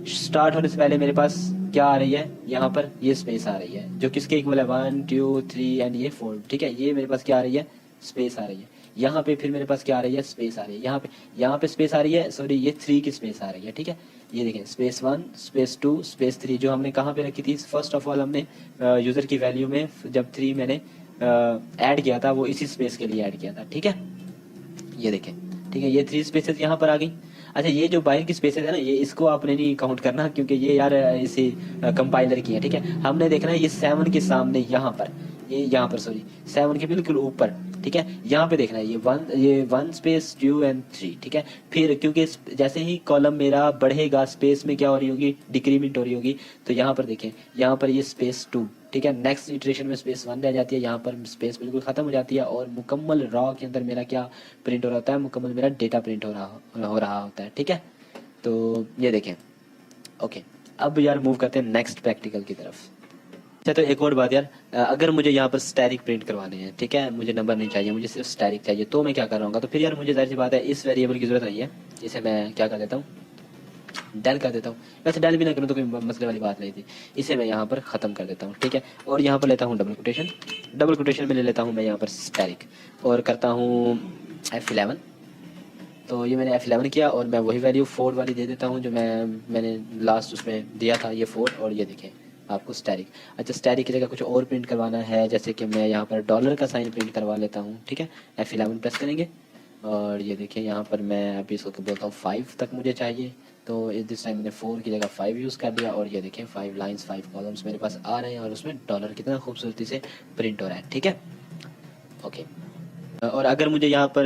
स्टार्ट होने से पहले मेरे पास क्या आ रही है, यहाँ पर ये स्पेस आ रही है, जो किसके इक्वल है, 1 2 3 एंड ये 4। ठीक है, ये मेरे पास क्या आ रही है, स्पेस आ रही है। यहाँ पे फिर मेरे पास क्या आ रही है, स्पेस आ रही है। यहाँ पे स्पेस आ रही है, सॉरी ये 3 की स्पेस आ रही है। ठीक है, ये देखें स्पेस 1 स्पेस 2 स्पेस 3, जो हमने कहाँ पे रखी थी, फर्स्ट ऑफ ऑल हमने यूजर की वैल्यू में जब 3 मैंने ऐड किया था, वो इसी स्पेस के लिए ऐड किया था। ठीक है, ये देखें, ठीक है, ये 3 स्पेसेस यहाँ पर आ गई। अच्छा, ये जो बाहर की स्पेसेस है ना, ये इसको आपने नहीं काउंट करना, क्योंकि ये यार इसी कंपाइलर की है। ठीक है, हमने देखना है ये 7 के सामने यहाँ पर, ये यहाँ पर सॉरी 7 के बिल्कुल ऊपर। ठीक है, यहाँ पे देखना है ये वन स्पेस 2 एंड 3। ठीक है, फिर क्योंकि जैसे ही कॉलम मेरा बढ़ेगा, स्पेस में क्या हो रही होगी, डिक्रीमेंट हो रही होगी। तो यहाँ पर देखें, यहाँ पर ये स्पेस 2। ठीक है, नेक्स्ट इटरेशन में स्पेस 1 रह जाती है, यहाँ पर स्पेस बिल्कुल खत्म हो जाती है, और मुकम्मल रॉ के अंदर मेरा क्या प्रिंट हो रहा होता है, मुकम्मल मेरा डेटा प्रिंट हो रहा होता है। ठीक है, तो ये देखें। ओके, अब यार मूव करते हैं नेक्स्ट प्रैक्टिकल की तरफ। अच्छा, तो एक और बात यार, अगर मुझे यहाँ पर स्टैटिक प्रिंट करवाने हैं, ठीक है, मुझे नंबर नहीं चाहिए, मुझे सिर्फ स्टैटिक चाहिए, तो मैं क्या कर रहा हूँ, तो फिर यार मुझे जाहिर सी बात है इस वेरिएबल की जरूरत नहीं है। इसे मैं क्या कर देता हूँ, डेल कर देता हूँ। वैसे डेल भी ना करूँ तो कोई मसले वाली बात नहीं थी। इसे मैं यहाँ पर ख़त्म कर देता हूँ। ठीक है, और यहाँ पर लेता हूँ डबल कोटेशन में ले लेता हूँ मैं यहाँ पर स्टैटिक, और करता हूँ F11। तो ये मैंने F11 किया, और मैं वही वैल्यू 4 वाली दे देता हूँ जो मैंने लास्ट उसमें दिया था, ये 4। और ये देखें आपको स्टैटिक। अच्छा, स्टैटिक की जगह कुछ और प्रिंट करवाना है, जैसे कि मैं यहाँ पर डॉलर का साइन प्रिंट करवा लेता हूँ। ठीक है, F11 प्रेस करेंगे, और ये देखिए यहाँ पर मैं अभी इसको बोलता हूँ 5 तक मुझे चाहिए। तो दिस टाइम मैंने 4 की जगह 5 यूज़ कर दिया, और ये देखें 5 लाइंस 5 कॉलम्स मेरे पास आ रहे हैं, और उसमें डॉलर कितना खूबसूरती से प्रिंट हो रहा है। ठीक है, ओके। और अगर मुझे यहाँ पर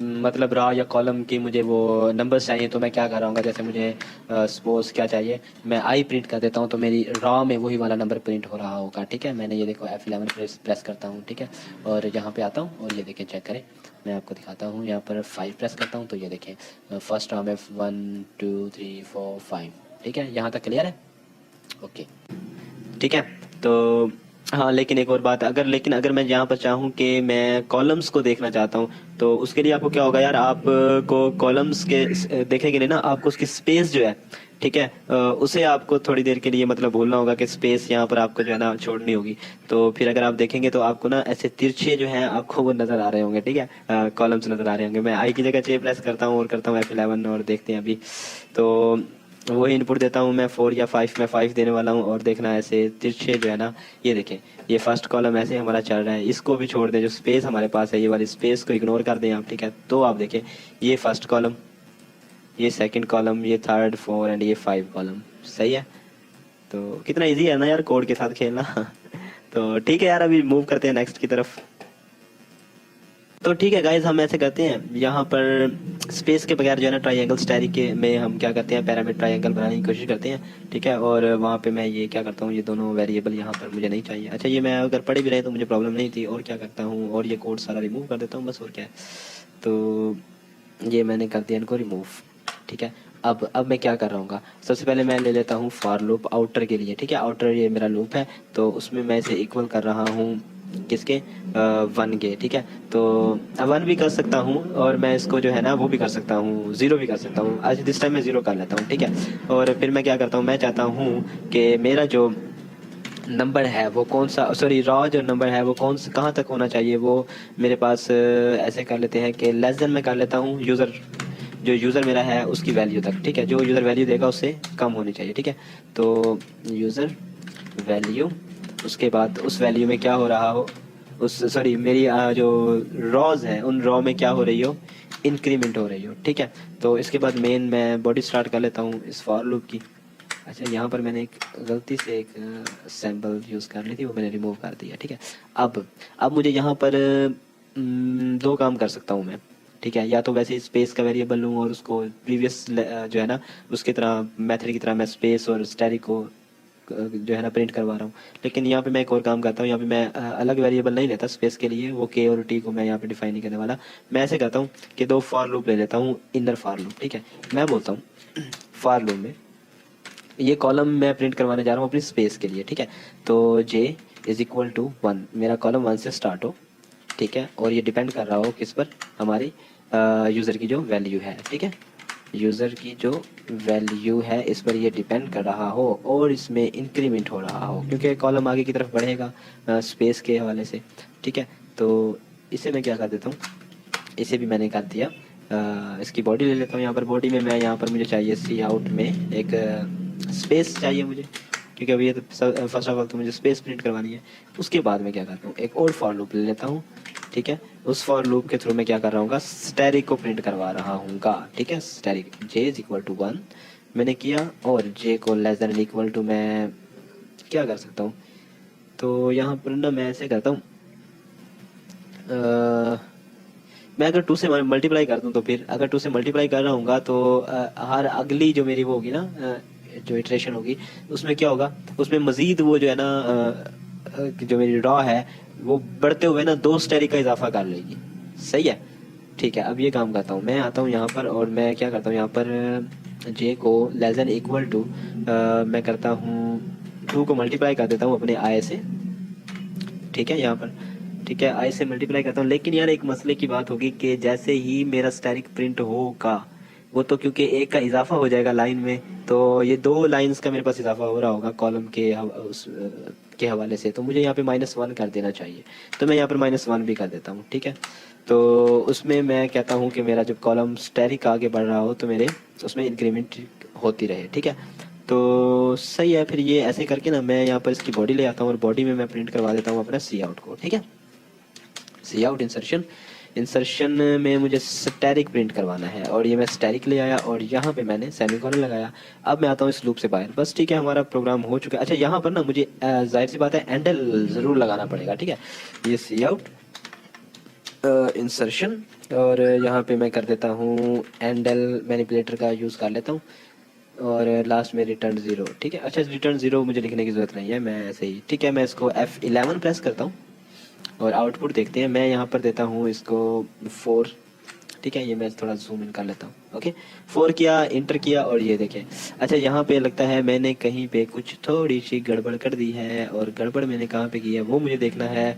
मतलब रॉ या कॉलम की मुझे वो नंबर्स चाहिए, तो मैं क्या कर रहा हूँ, जैसे मुझे सपोज क्या चाहिए, मैं आई प्रिंट कर देता हूँ, तो मेरी रॉ में वही वाला नंबर प्रिंट हो रहा होगा। ठीक है, मैंने ये देखो F11 प्रेस करता हूँ। ठीक है, और यहाँ पे आता हूँ, और ये देखें चेक करें, मैं आपको दिखाता हूँ, यहाँ पर 5 प्रेस करता हूँ, तो ये देखें फर्स्ट रॉ में 1 2 3 4 5। ठीक है, यहाँ तक क्लियर है। ओके, ठीक है, तो हाँ, लेकिन एक और बात, अगर मैं यहाँ पर चाहूँ कि मैं कॉलम्स को देखना चाहता हूँ, तो उसके लिए आपको क्या होगा यार, आपको कॉलम्स के देखने के लिए ना आपको उसकी स्पेस जो है, ठीक है, उसे आपको थोड़ी देर के लिए मतलब भूलना होगा कि स्पेस यहाँ पर आपको जो है ना छोड़नी होगी। तो फिर अगर आप देखेंगे तो आपको ना ऐसे तिरछे जो हैं आपको वो नजर आ रहे होंगे। ठीक है, कॉलम्स नजर आ रहे होंगे। मैं आई की जगह 6 प्रेस करता हूँ, और करता हूँ F11, और देखते हैं अभी। तो वही इनपुट देता हूँ मैं 4 या 5, मैं 5 देने वाला हूँ, और देखना ऐसे तिरछे जो है ना, ये देखें ये फर्स्ट कॉलम ऐसे हमारा चल रहा है, इसको भी छोड़ दें, जो स्पेस हमारे पास है ये वाली स्पेस को इग्नोर कर दें आप। ठीक है, तो आप देखें ये फर्स्ट कॉलम, ये सेकंड कॉलम, ये थर्ड 4 एंड ये 5 कॉलम। सही है, तो कितना इजी है ना यार कोड के साथ खेलना। तो ठीक है यार, अभी मूव करते हैं नेक्स्ट की तरफ। तो ठीक है गाइज, हम ऐसे करते हैं यहाँ पर स्पेस के बगैर जो है ना ट्राइंगल स्टैरिक के में हम क्या करते हैं, पैरामिड ट्राइंगल बनाने की कोशिश करते हैं। ठीक है, और वहाँ पे मैं ये क्या करता हूँ, ये दोनों वेरिएबल यहाँ पर मुझे नहीं चाहिए। अच्छा, ये मैं अगर पढ़े भी रहे तो मुझे प्रॉब्लम नहीं थी, और क्या करता हूँ, और ये कोड सारा रिमूव कर देता हूँ बस, और क्या है। तो ये मैंने कर दिया इनको रिमूव। ठीक है, अब मैं क्या कर रहा हूँ, सबसे पहले मैं ले लेता हूँ फॉर लूप आउटर के लिए। ठीक है, आउटर ये मेरा लूप है, तो उसमें मैं इसे इक्वल कर रहा हूँ किसके, 1 के। ठीक है, तो 1 भी कर सकता हूँ, और मैं इसको जो है ना वो भी कर सकता हूँ, 0 भी कर सकता हूँ। आज दिस टाइम मैं 0 कर लेता हूँ। ठीक है, और फिर मैं क्या करता हूँ, मैं चाहता हूँ कि मेरा जो नंबर है वो कौन सा, सॉरी रॉ जो नंबर है वो कौन सा कहाँ तक होना चाहिए, वो मेरे पास ऐसे कर लेते हैं कि लेस देन मैं कर लेता हूँ यूज़र, जो यूज़र मेरा है उसकी वैल्यू तक। ठीक है, जो यूज़र वैल्यू देगा उससे कम होनी चाहिए। ठीक है, तो यूज़र वैल्यू, उसके बाद उस वैल्यू में क्या हो रहा हो, उस सॉरी मेरी जो रॉज है उन रॉ में क्या हो रही हो, इंक्रीमेंट हो रही हो। ठीक है, तो इसके बाद मेन मैं बॉडी स्टार्ट कर लेता हूँ इस फॉर लूप की। अच्छा, यहाँ पर मैंने एक गलती से एक सैम्पल यूज़ कर ली थी, वो मैंने रिमूव कर दिया। ठीक है, अब मुझे यहाँ पर दो काम कर सकता हूँ मैं। ठीक है, या तो वैसे स्पेस का वेरिएबल लूँ और उसको प्रीवियस जो है ना उसकी तरह मेथड की तरह मैं स्पेस और स्टैरिक को जो है ना प्रिंट करवा रहा हूँ। लेकिन यहाँ पे मैं एक और काम करता हूँ, यहाँ पे मैं अलग वेरिएबल नहीं लेता स्पेस के लिए, वो के और टी को मैं यहाँ पे डिफाइन नहीं करने वाला। मैं ऐसे करता हूँ कि दो फॉर लूप ले लेता हूँ, इनर फॉर लूप। ठीक है, मैं बोलता हूँ फॉर लूप में ये कॉलम मैं प्रिंट करवाने जा रहा हूँ अपनी स्पेस के लिए। ठीक है, तो j इज इक्वल टू 1, मेरा कॉलम 1 से स्टार्ट हो। ठीक है, और ये डिपेंड कर रहा हो किस पर, हमारी यूज़र की जो वैल्यू है। ठीक है, यूज़र की जो वैल्यू है इस पर ये डिपेंड कर रहा हो, और इसमें इंक्रीमेंट हो रहा हो, क्योंकि कॉलम आगे की तरफ बढ़ेगा स्पेस के हवाले से। ठीक है, तो इसे मैं क्या कर देता हूँ, इसे भी मैंने कर दिया। इसकी बॉडी ले लेता हूँ। यहाँ पर बॉडी में मैं यहाँ पर मुझे चाहिए सी आउट में एक स्पेस चाहिए मुझे, क्योंकि अभी ये तो फर्स्ट ऑफ ऑल तो मुझे स्पेस प्रिंट करवानी है। उसके बाद मैं क्या करता हूँ, एक और फॉर लूप ले लेता हूँ। ठीक है, उस फॉर लूप के थ्रू मैं क्या कर रहा हूँ, स्टैरिक को प्रिंट करवा रहा हूँ। ठीक है, स्टैरिक j इज इक्वल टू 1 मैंने किया, और j को लेस देन इक्वल टू मैं क्या कर सकता हूँ, तो यहाँ पर ना मैं ऐसे करता हूँ, मैं अगर 2 से मल्टीप्लाई कर दूं, तो फिर अगर 2 से मल्टीप्लाई कर रहा हूँ तो हर अगली जो मेरी वो होगी ना जो इटरेशन होगी उसमें क्या होगा, उसमें मजीद वो जो है ना जो मेरी रॉ है वो बढ़ते हुए ना 2 स्टेरिक का इजाफा कर लेगी। सही है, ठीक है। अब ये काम करता हूँ, मैं आता हूँ यहाँ पर और मैं क्या करता हूँ, यहाँ पर जे को लेस देन इक्वल टू मैं करता हूँ 2 को मल्टीप्लाई कर देता हूँ अपने आई से। ठीक है, यहाँ पर ठीक है आई से मल्टीप्लाई करता हूँ। लेकिन यार एक मसले की बात होगी कि जैसे ही मेरा स्टैरिक प्रिंट होगा वो तो क्योंकि एक का इजाफा हो जाएगा लाइन में, तो ये 2 लाइंस का मेरे पास इजाफा हो रहा होगा कॉलम के के हवाले से, तो मुझे यहाँ पे -1 कर देना चाहिए। तो मैं यहाँ पर -1 भी कर देता हूँ। ठीक है, तो उसमें मैं कहता हूँ कि मेरा जब कॉलम स्टैरिक आगे बढ़ रहा हो तो मेरे उसमें इंक्रीमेंट होती रहे। ठीक है, तो सही है। फिर ये ऐसे करके ना मैं यहाँ पर इसकी बॉडी ले आता हूँ और बॉडी में मैं प्रिंट करवा देता हूँ अपना सी आउट को। ठीक है, सी आउट इंसर्शन, इंसर्शन में मुझे स्टैरिक प्रिंट करवाना है और ये मैं स्टैरिक ले आया और यहाँ पे मैंने सेमीकोलन लगाया। अब मैं आता हूँ इस लूप से बाहर, बस ठीक है, हमारा प्रोग्राम हो चुका है। अच्छा, यहाँ पर ना मुझे जाहिर सी बात है एंडल ज़रूर लगाना पड़ेगा। ठीक है, ये सी आउट इंसर्शन और यहाँ पे मैं कर देता हूँ एंडल मैनिपुलेटर का यूज़ कर लेता हूँ और लास्ट में रिटर्न 0। ठीक है, अच्छा रिटर्न 0 मुझे लिखने की ज़रूरत नहीं है, मैं ऐसे ही ठीक है मैं इसको F11 प्रेस करता हूँ और आउटपुट देखते हैं। मैं यहाँ पर देता हूँ इसको 4। ठीक है, ये मैं थोड़ा जूम इन कर लेता हूँ। ओके, 4 किया, इंटर किया और ये देखें। अच्छा, यहाँ पे लगता है मैंने कहीं पे कुछ थोड़ी सी गड़बड़ कर दी है और गड़बड़ मैंने कहाँ पे की है वो मुझे देखना है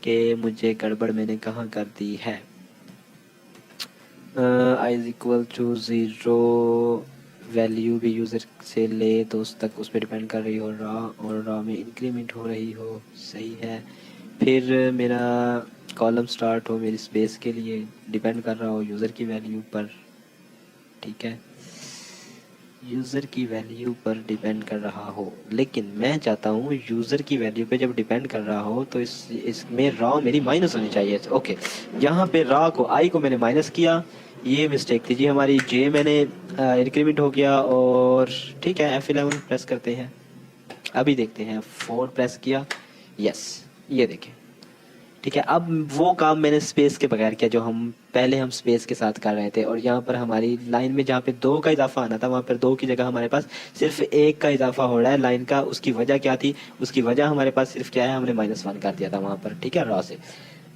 कि मुझे गड़बड़ मैंने कहाँ कर दी है। I is equal to 0 value भी यूज़र से ले तो उस तक उस पर डिपेंड कर रही हो रॉ और रॉ में इंक्रीमेंट हो रही हो। सही है, फिर मेरा कॉलम स्टार्ट हो मेरी स्पेस के लिए डिपेंड कर रहा हो यूज़र की वैल्यू पर। ठीक है, यूज़र की वैल्यू पर डिपेंड कर रहा हो, लेकिन मैं चाहता हूँ यूज़र की वैल्यू पे जब डिपेंड कर रहा हो तो इसमें रॉ मेरी माइनस होनी चाहिए। ओके, यहाँ पे रॉ को आई को मैंने माइनस किया, ये मिस्टेक थी जी हमारी। जे मैंने इंक्रीमेंट हो गया और ठीक है F11 प्रेस करते हैं। अभी देखते हैं 4 प्रेस किया, यस ये देखें। ठीक है। अब वो काम मैंने स्पेस के बगैर किया जो हम पहले हम स्पेस के साथ कर रहे थे, और यहाँ पर हमारी लाइन में जहाँ पे 2 का इजाफा आना था वहाँ पर 2 की जगह हमारे पास सिर्फ 1 का इजाफा हो रहा है लाइन का। उसकी वजह क्या थी? उसकी वजह हमारे पास सिर्फ क्या है, हमने -1 कर दिया था वहाँ पर, ठीक है, रॉ से।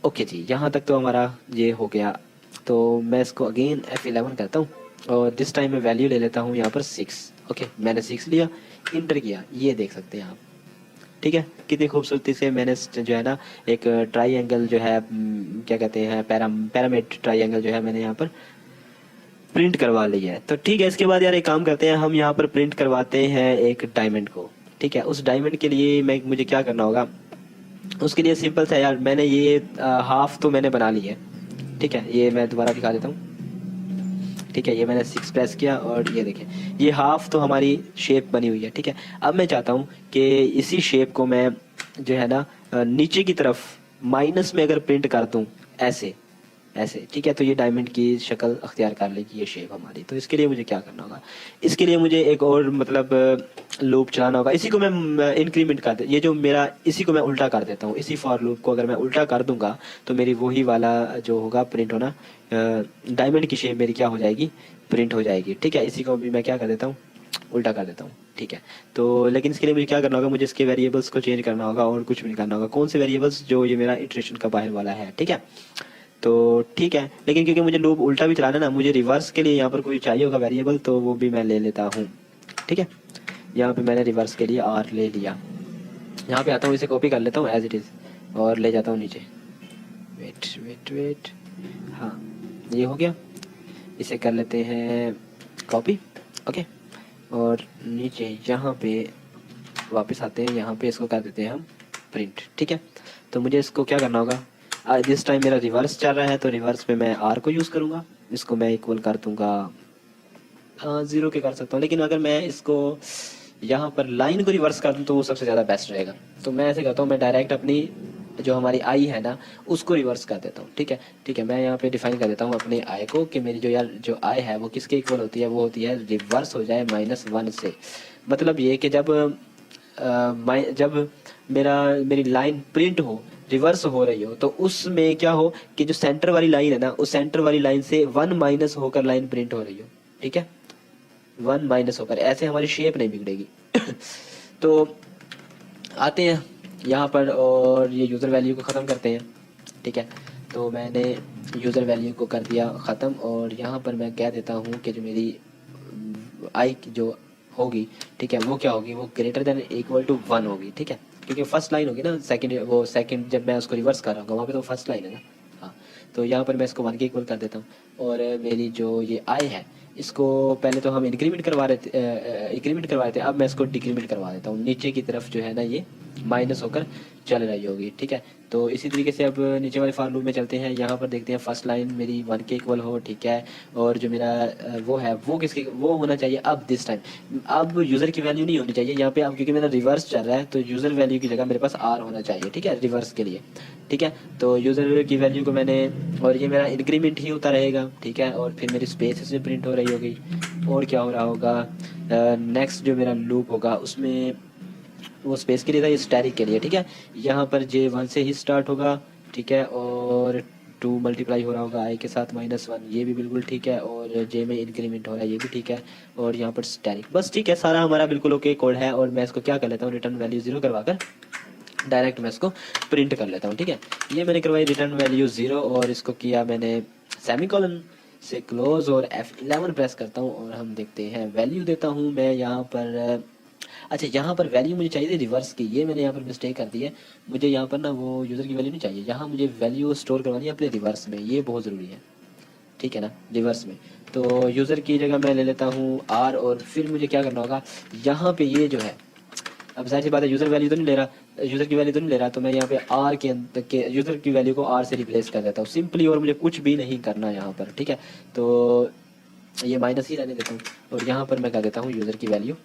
ओके जी, यहाँ तक तो हमारा ये हो गया। तो मैं इसको अगेन F11 करता हूँ और दिस टाइम मैं वैल्यू ले लेता हूँ यहाँ पर 6। ओके, मैंने 6 लिया, इंटर किया, ये देख सकते हैं आप, ठीक है। कितनी खूबसूरती से मैंने जो है ना एक ट्राइंगल जो है क्या कहते हैं, पैरामिड ट्राइंगल जो है मैंने यहाँ पर प्रिंट करवा लिया है। तो ठीक है, इसके बाद यार एक काम करते हैं, हम यहाँ पर प्रिंट करवाते हैं एक डायमंड को, ठीक है। उस डायमंड के लिए मुझे क्या करना होगा? उसके लिए सिंपल सा यार, मैंने ये हाफ तो मैंने बना ली है, ठीक है। ये मैं दोबारा दिखा देता हूँ, ठीक है। ये मैंने 6 प्रेस किया और ये देखें, ये हाफ तो हमारी शेप बनी हुई है, ठीक है। अब मैं चाहता हूँ कि इसी शेप को मैं जो है ना नीचे की तरफ माइनस में अगर प्रिंट कर दूं, ऐसे ऐसे, ठीक है। तो ये डायमंड की शक्ल अख्तियार कर लेगी ये शेप हमारी। तो इसके लिए मुझे क्या करना होगा? इसके लिए मुझे एक और मतलब लूप चलाना होगा। इसी को मैं इंक्रीमेंट कर दे, ये जो मेरा, इसी को मैं उल्टा कर देता हूँ। इसी फॉर लूप को अगर मैं उल्टा कर दूंगा तो मेरी वही वाला जो होगा प्रिंट होना, डायमंड की शेप मेरी क्या हो जाएगी? प्रिंट हो जाएगी, ठीक है। इसी को भी मैं क्या कर देता हूँ? उल्टा कर देता हूँ, ठीक है। तो लेकिन इसके लिए मुझे क्या करना होगा? मुझे इसके वेरिएबल्स को चेंज करना होगा और कुछ भी नहीं करना होगा। कौन से वेरिएबल्स? जो ये मेरा इटरेशन का बाहर वाला है, ठीक है। तो ठीक है, लेकिन क्योंकि मुझे लूप उल्टा भी चलाना है ना, मुझे रिवर्स के लिए यहाँ पर कोई चाहिए होगा वेरिएबल, तो वो भी मैं ले लेता हूँ, ठीक है। यहाँ पे मैंने रिवर्स के लिए आर ले लिया। यहाँ पे आता हूँ, इसे कॉपी कर लेता हूँ एज इट इज़ और ले जाता हूँ नीचे। वेट वेट वेट, हाँ ये हो गया। इसे कर लेते हैं कॉपी, ओके। और नीचे यहाँ पे वापस आते हैं, यहाँ पे इसको कर देते हैं हम प्रिंट, ठीक है। तो मुझे इसको क्या करना होगा? दिस टाइम मेरा रिवर्स चल रहा है, तो रिवर्स पे मैं आर को यूज़ करूँगा। इसको मैं इक्वल कर दूंगा 0 के कर सकता हूँ, लेकिन अगर मैं इसको यहाँ पर लाइन को रिवर्स कर दूँ तो वो सबसे ज़्यादा बेस्ट रहेगा। तो मैं ऐसे करता हूँ, मैं डायरेक्ट अपनी जो हमारी आई है ना उसको रिवर्स कर देता हूँ, ठीक है। ठीक है, मैं यहाँ पे डिफाइन कर देता हूँ अपने आई को कि मेरी जो यार जो आई है वो किसके इक्वल होती है? वो होती है रिवर्स हो जाए -1 से। मतलब ये कि जब मेरी लाइन प्रिंट हो, रिवर्स हो रही हो, तो उसमें क्या हो कि जो सेंटर वाली लाइन है ना, उस सेंटर वाली लाइन से 1 माइनस होकर लाइन प्रिंट हो रही हो, ठीक है। 1 माइनस होकर, ऐसे हमारी शेप नहीं बिगड़ेगी। तो आते हैं यहाँ पर और ये यूज़र वैल्यू को ख़त्म करते हैं, ठीक है। तो मैंने यूज़र वैल्यू को कर दिया ख़त्म और यहाँ पर मैं कह देता हूँ कि जो मेरी आई जो होगी, ठीक है, वो क्या होगी? वो ग्रेटर देन इक्वल टू 1 होगी, ठीक है। क्योंकि फर्स्ट लाइन होगी ना, सेकंड जब मैं उसको रिवर्स कर रहा हूँ वहाँ पे तो फर्स्ट लाइन है ना, हाँ। तो यहाँ पर मैं इसको 1 के इक्वल कर देता हूँ और मेरी जो ये आई है इसको पहले तो हम इंक्रीमेंट करवा रहे थे, अब मैं इसको डिक्रीमेंट करवा देता हूँ। नीचे की तरफ जो है ना ये माइनस होकर चल रही होगी, ठीक है। तो इसी तरीके से अब नीचे वाले फॉर लूप में चलते हैं। यहाँ पर देखते हैं फर्स्ट लाइन मेरी 1 के इक्वल हो, ठीक है। और जो मेरा वो है वो किसके वो होना चाहिए अब दिस टाइम? अब यूज़र की वैल्यू नहीं होनी चाहिए यहाँ पे, अब क्योंकि मेरा रिवर्स चल रहा है तो यूज़र वैल्यू की जगह मेरे पास आर होना चाहिए, ठीक है, रिवर्स के लिए, ठीक है। तो यूज़र की वैल्यू को मैंने, और ये मेरा इंक्रीमेंट ही होता रहेगा, ठीक है। और फिर मेरी स्पेस इसमें प्रिंट हो रही होगी। और क्या हो रहा होगा? नेक्स्ट जो मेरा लूप होगा उसमें वो स्पेस के लिए था, ये स्टैटिक के लिए, ठीक है। यहाँ पर J1 से ही स्टार्ट होगा, ठीक है। और 2 मल्टीप्लाई हो रहा होगा आई के साथ -1, ये भी बिल्कुल ठीक है। और J में इंक्रीमेंट हो रहा है, ये भी ठीक है। और यहाँ पर स्टैटिक, बस ठीक है, सारा हमारा बिल्कुल ओके कोड है। और मैं इसको क्या कर लेता हूँ, रिटर्न वैल्यू 0 करवाकर डायरेक्ट मैं इसको प्रिंट कर लेता हूँ, ठीक है। ये मैंने करवाई रिटर्न वैल्यू 0 और इसको किया मैंने सेमीकोलन से क्लोज और F11 प्रेस करता हूँ और हम देखते हैं वैल्यू देता हूँ मैं यहाँ पर। अच्छा, यहाँ पर वैल्यू मुझे चाहिए थी रिवर्स की, ये मैंने यहाँ पर मिस्टेक कर दी है। मुझे यहाँ पर ना वो यूज़र की वैल्यू नहीं चाहिए, यहाँ मुझे वैल्यू स्टोर करवानी है अपने रिवर्स में, ये बहुत ज़रूरी है, ठीक है ना, रिवर्स में। तो यूज़र की जगह मैं ले लेता हूँ आर और फिर मुझे क्या करना होगा? यहाँ पे ये जो है, अब जाहिर सी बात है यूज़र वैल्यू तो नहीं ले रहा, यूज़र की वैल्यू तो नहीं ले रहा, तो मैं यहाँ पे आर के अंदर के यूज़र की वैल्यू को आर से रिप्लेस कर देता हूँ सिंपली, और मुझे कुछ भी नहीं करना यहाँ पर, ठीक है। तो ये माइनस ही रहने देता हूँ और यहाँ पर मैं कर देता हूँ यूज़र की वैल्यू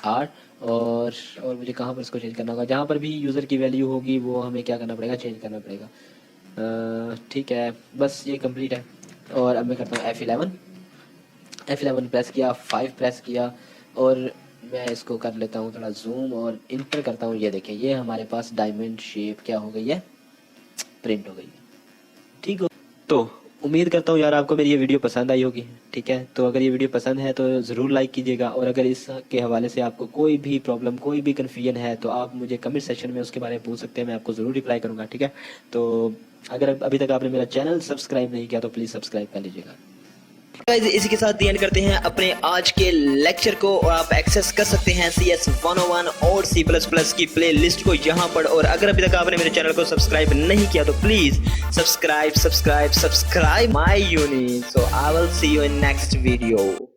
आर। और मुझे कहाँ पर इसको चेंज करना होगा? जहाँ पर भी यूज़र की वैल्यू होगी वो हमें क्या करना पड़ेगा? चेंज करना पड़ेगा, ठीक है। बस ये कंप्लीट है और अब मैं करता हूँ F11 प्रेस किया, 5 प्रेस किया और मैं इसको कर लेता हूँ थोड़ा जूम और इंटर करता हूँ। ये देखें, ये हमारे पास डायमंड शेप क्या हो गई है? प्रिंट हो गई है। ठीक हो, तो उम्मीद करता हूँ यार आपको मेरी ये वीडियो पसंद आई होगी। ठीक है, तो अगर ये वीडियो पसंद है तो ज़रूर लाइक कीजिएगा, और अगर इसके हवाले से आपको कोई भी प्रॉब्लम, कोई भी कन्फ्यूजन है तो आप मुझे कमेंट सेक्शन में उसके बारे में पूछ सकते हैं, मैं आपको ज़रूर रिप्लाई करूँगा। ठीक है, तो अगर अभी तक आपने मेरा चैनल सब्सक्राइब नहीं किया तो प्लीज़ सब्सक्राइब कर लीजिएगा। गाइस इसी के साथ एंड करते हैं अपने आज के लेक्चर को, और आप एक्सेस कर सकते हैं CS 101 और C++ की प्ले लिस्ट को यहाँ पर। और अगर अभी तक आपने मेरे चैनल को सब्सक्राइब नहीं किया तो please subscribe my unit. So I will see you in next video.